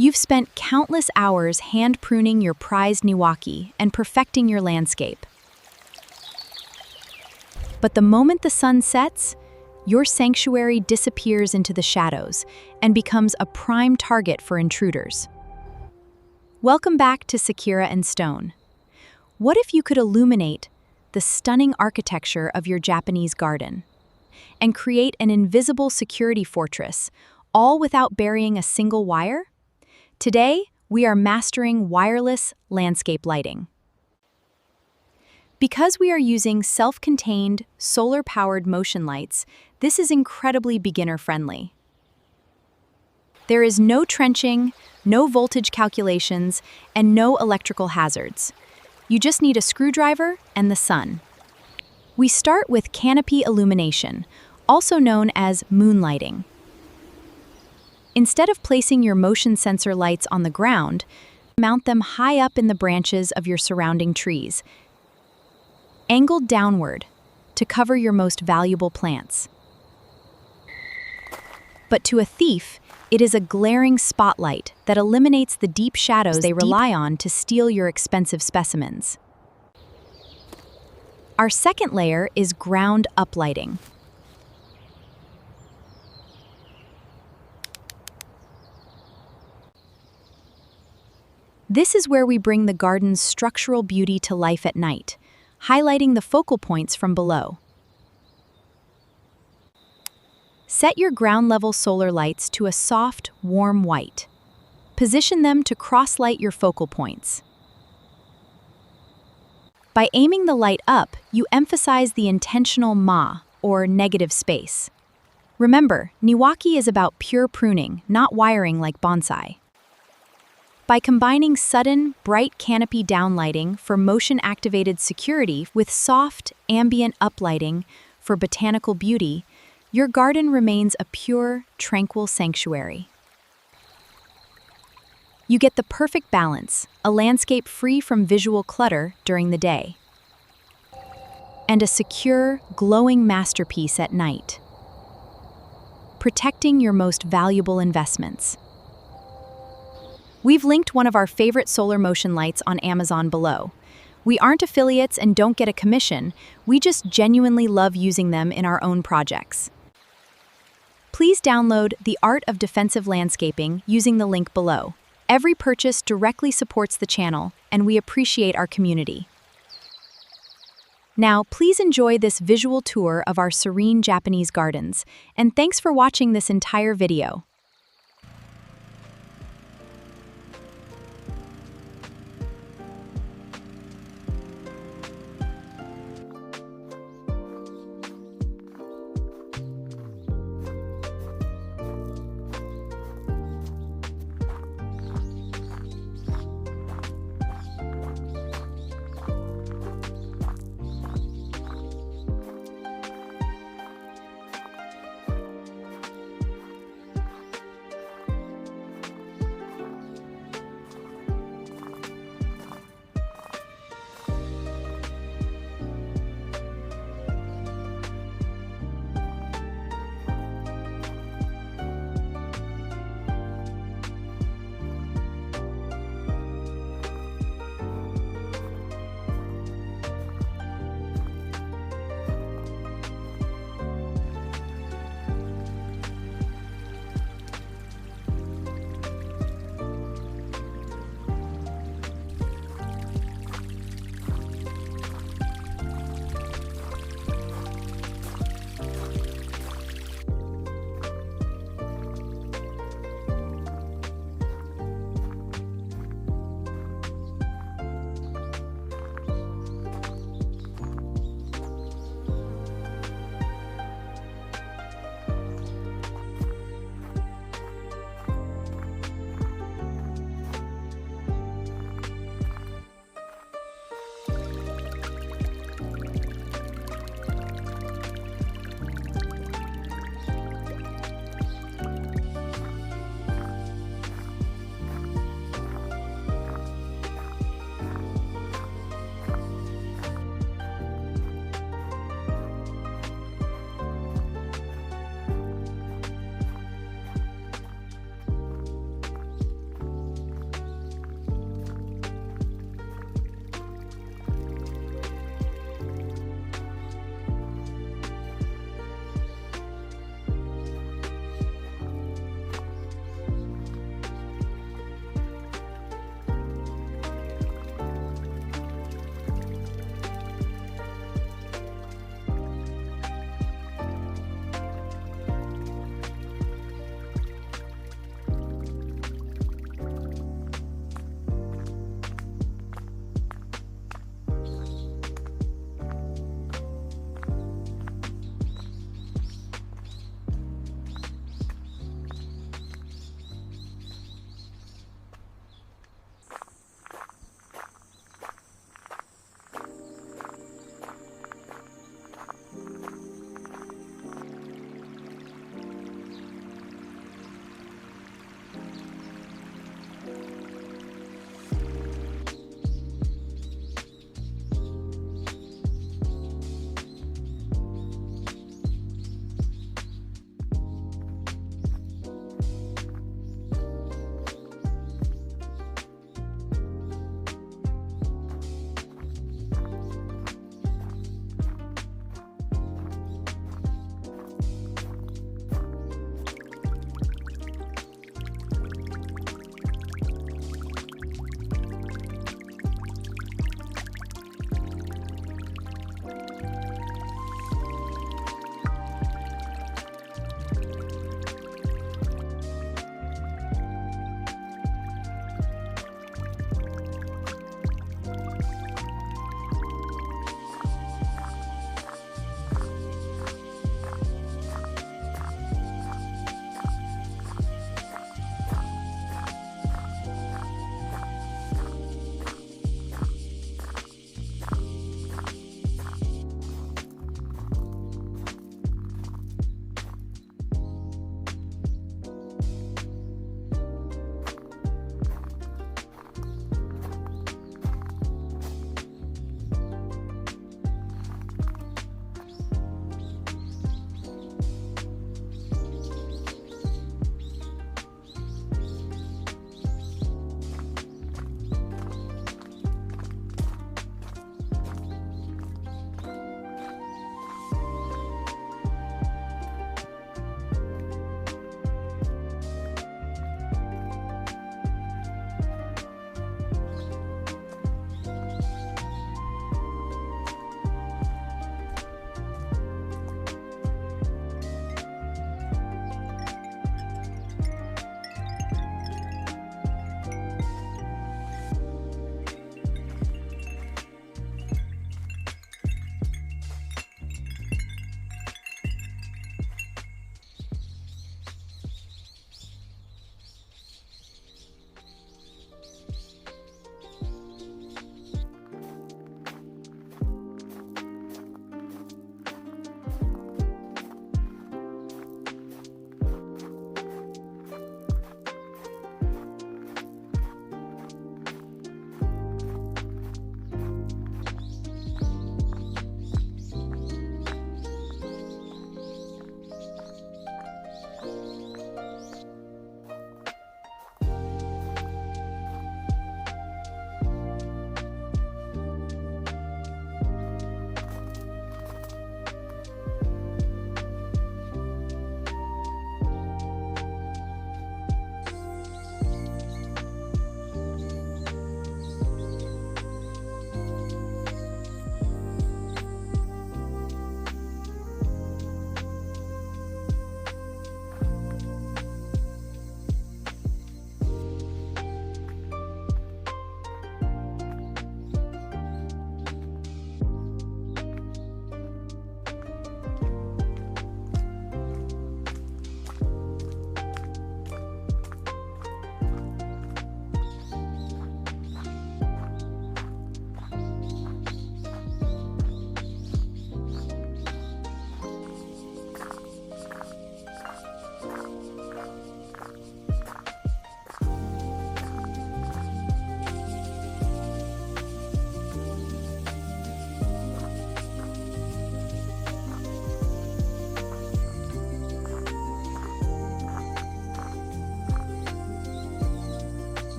You've spent countless hours hand pruning your prized Niwaki and perfecting your landscape. But the moment the sun sets, your sanctuary disappears into the shadows and becomes a prime target for intruders. Welcome back to Sakura Stone. What if you could illuminate the stunning architecture of your Japanese garden and create an invisible security fortress, all without burying a single wire? Today, we are mastering wireless landscape lighting. Because we are using self-contained, solar-powered motion lights, this is incredibly beginner-friendly. There is no trenching, no voltage calculations, and no electrical hazards. You just need a screwdriver and the sun. We start with canopy illumination, also known as moonlighting. Instead of placing your motion sensor lights on the ground, mount them high up in the branches of your surrounding trees, angled downward to cover your most valuable plants. But to a thief, it is a glaring spotlight that eliminates the deep shadows they rely on to steal your expensive specimens. Our second layer is ground uplighting. This is where we bring the garden's structural beauty to life at night, highlighting the focal points from below. Set your ground-level solar lights to a soft, warm white. Position them to cross-light your focal points. By aiming the light up, you emphasize the intentional ma, or negative space. Remember, Niwaki is about pure pruning, not wiring like bonsai. By combining sudden, bright canopy downlighting for motion-activated security with soft, ambient uplighting for botanical beauty, your garden remains a pure, tranquil sanctuary. You get the perfect balance, a landscape free from visual clutter during the day, and a secure, glowing masterpiece at night, protecting your most valuable investments. We've linked one of our favorite solar motion lights on Amazon below. We aren't affiliates and don't get a commission, we just genuinely love using them in our own projects. Please download The Art of Defensive Landscaping using the link below. Every purchase directly supports the channel, and we appreciate our community. Now, please enjoy this visual tour of our serene Japanese gardens, and thanks for watching this entire video.